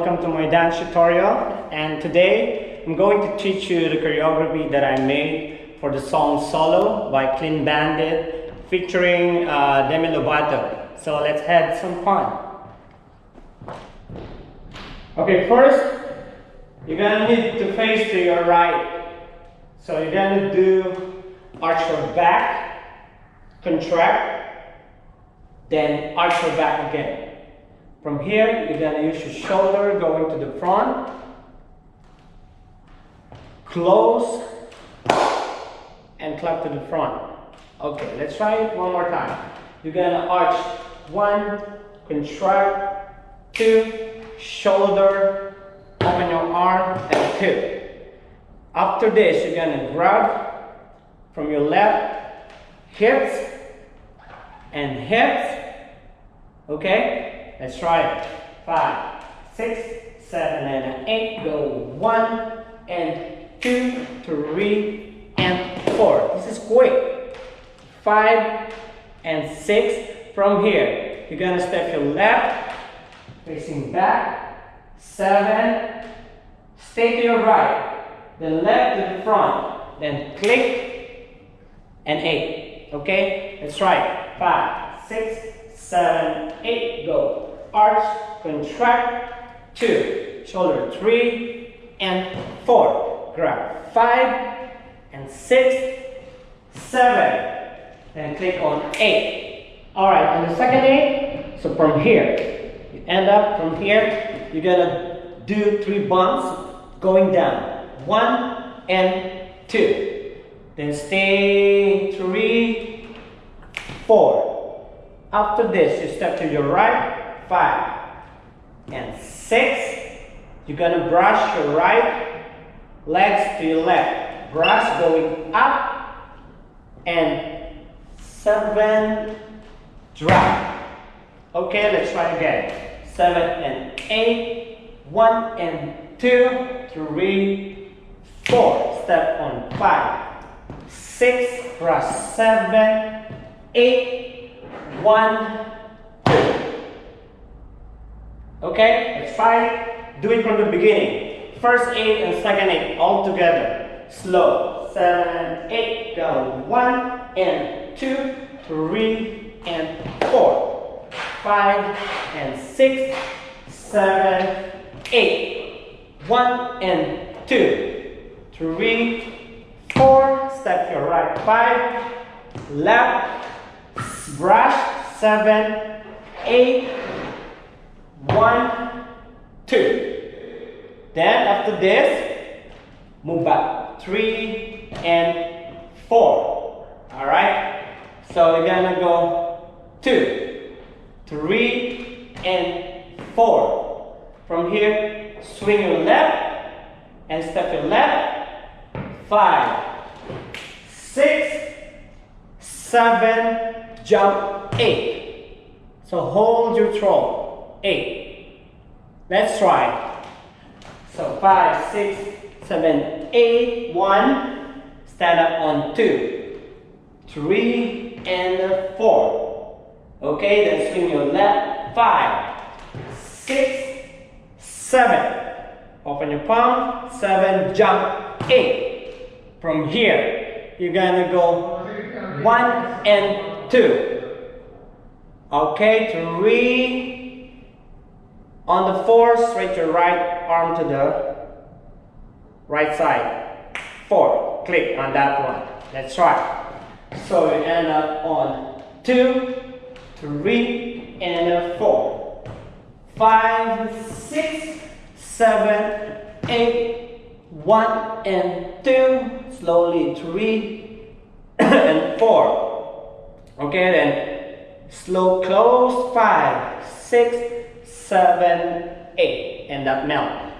welcome to my dance tutorial, and today I'm going to teach you the choreography that I made for the song Solo by Bandit featuring Demi Lovato. So let's have some fun. Okay, first you're gonna need to face to your right. So you're gonna do arch your back, contract, then arch your back again. From here, you're gonna use your shoulder going to the front, close, and clap to the front. Okay, let's try it one more time. You're gonna arch 1, contract, 2, shoulder, open your arm, and 2. After this, you're gonna grab from your left, hips, and hips. Okay? Let's try it. 5, 6, 7, and 8. Go 1 and 2, 3, and 4. This is quick. 5 and 6. From here, you're gonna step your left, facing back. 7. Stay to your right. Then left to the front. Then click and 8. Okay? Let's try it. 5, 6, 7, 8. Go. Arch, contract, 2, shoulder 3 and 4. Grab 5 and 6, 7. Then click on 8. Alright, on the second 8, so from here, you end up from here, you're gonna do 3 bumps going down. 1 and 2. Then stay 3, 4. After this, you step to your right. 5 and 6. You're gonna brush your right legs to your left. Brush going up and 7. Drop. Okay, let's try again. 7 and 8. 1 and 2, 3, 4. Step on 5, 6. Brush 7, 8. 1, 2. Okay, let's try it. Do it from the beginning. First 8 and second 8 all together. Slow. 7 and 8. Go 1 and 2, 3 and 4. 5 and 6, 7, 8. 1 and 2, 3, 4. Step your right 5. Left. Brush 7, 8. 1, 2. Then after this, move back 3 and 4. Alright? So you're gonna go 2, 3 and 4. From here, swing your left and step your left. 5, 6, 7, jump 8. So hold your throw. 8. Let's try. So 5, 6, 7, 8. 1. Stand up on 2, 3, and 4. Okay, then swing your left. 5, 6, 7. Open your palm. 7, jump 8. From here, you're gonna go 1 and 2. Okay, 3. On the 4, straight your right arm to the right side. 4. Click on that one. Let's try. So you end up on 2, 3, and 4. 5, 6, 7, 8. 1 and 2. Slowly 3 and 4. Okay, then slow close. 5, 6, 7, 8, and that melt.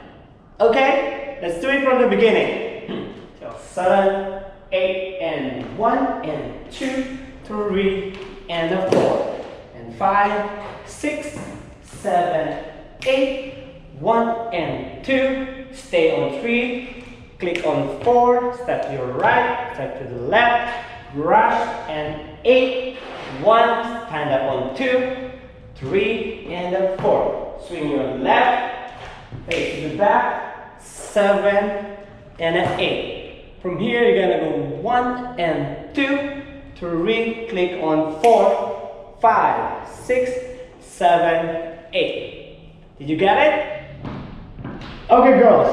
Okay, let's do it from the beginning. So 7, 8, and 1, and 2, 3, and 4, and 5, 6, 7, 8, 1, and 2. Stay on 3. Click on 4. Step to your right. Step to the left. Brush and 8. 1. Stand up on 2. 3 and 4. Swing your left, 3 back, 7 and 8. From here you're gonna go 1 and 2, 3, click on 4, 5, 6, 7, 8. Did you get it? Okay girls,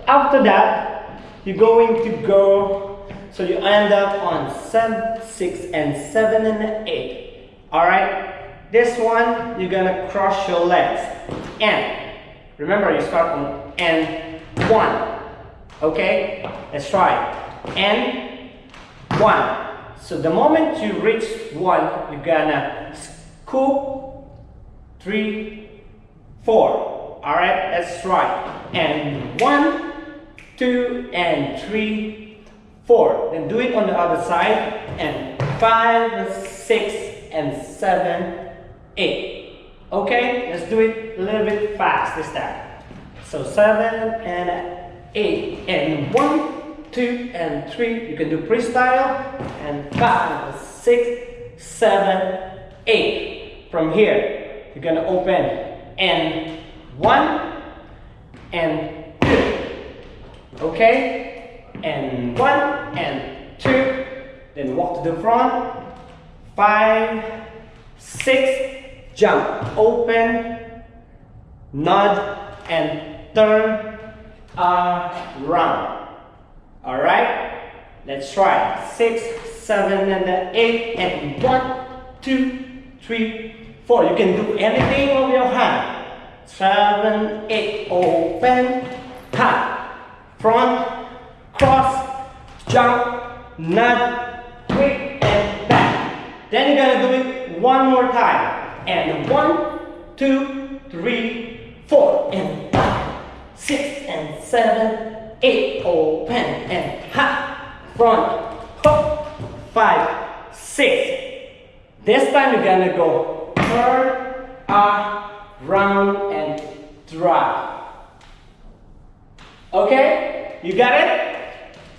after that you're going to go, so you end up on 7, 6 and 7 and 8. Alright, this one you're gonna cross your legs. And remember, you start on N1. Okay, let's try. N1. So the moment you reach 1, you're gonna scoop 3, 4. Alright, let's try. And 1, 2, and 3, 4. Then do it on the other side. And 5, 6, and 7, 8. Okay, let's do it a little bit fast this time. So 7 and 8. And 1, 2, and 3. You can do freestyle. And 5, 6, 7, 8. From here, you're gonna open and 1 and 2. Okay? And 1 and 2. Then walk to the front. 5, 6, jump, open, nod, and turn around. Alright? Let's try. 6, 7, and 8, and 1, 2, 3, 4. You can do anything with your hand. 7, 8, open, tap, front, cross, jump, nod, quick, and back. Then you're gonna do it one more time. And 1, 2, 3, 4, and 5, 6, and 7, 8, open, and hop, front, hop, 5, 6. This time you're gonna go turn, around, and drop. Okay? You got it?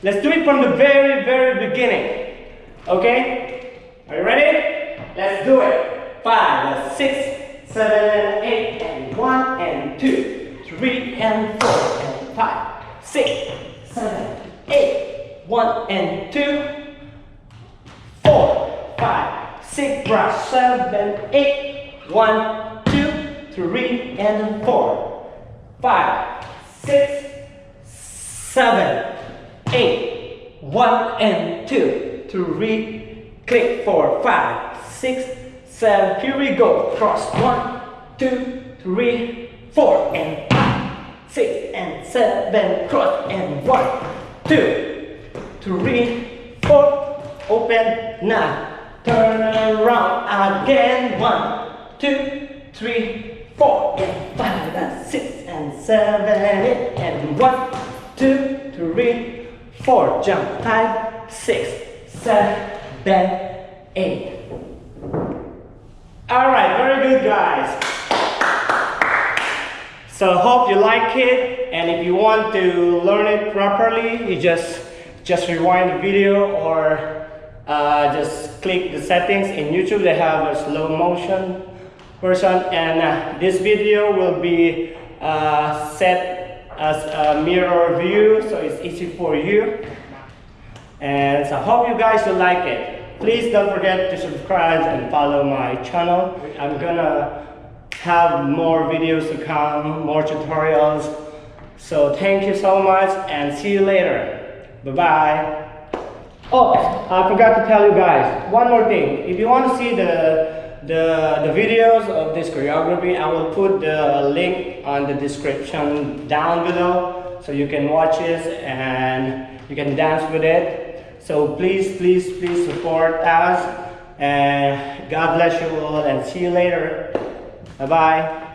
Let's do it from the very, very beginning. Okay? Are you ready? Let's do it. 5, 6, 7, and 8, and 1, and 2, 3, and 4, and 5, 6, 7, 8, 1, and 2, 4, 5, 6, brush, 7, 8, 1, 2, 3, and 4, 5, 6, 7, 8, 1, and 2, 3, click 4, 5, 6, 7, here we go, cross 1, 2, 3, 4, and 5, 6, and 7, cross, and 1, 2, 3, 4, open, now, turn around again, 1, 2, 3, 4, and 5, and 6, and 7, 8, and 1, 2, 3, 4, jump, time, 6, 7, 8. Alright, very good guys. So hope you like it, and if you want to learn it properly, you just rewind the video or just click the settings. In YouTube they have a slow motion version, and this video will be set as a mirror view, so it's easy for you. And so I hope you guys will like it. Please don't forget to subscribe and follow my channel. I'm gonna have more videos to come, more tutorials. So thank you so much and see you later. Bye-bye. Oh, I forgot to tell you guys one more thing. If you want to see the videos of this choreography, I will put the link on the description down below so you can watch this and you can dance with it. So please support us, and God bless you all, and see you later. Bye bye.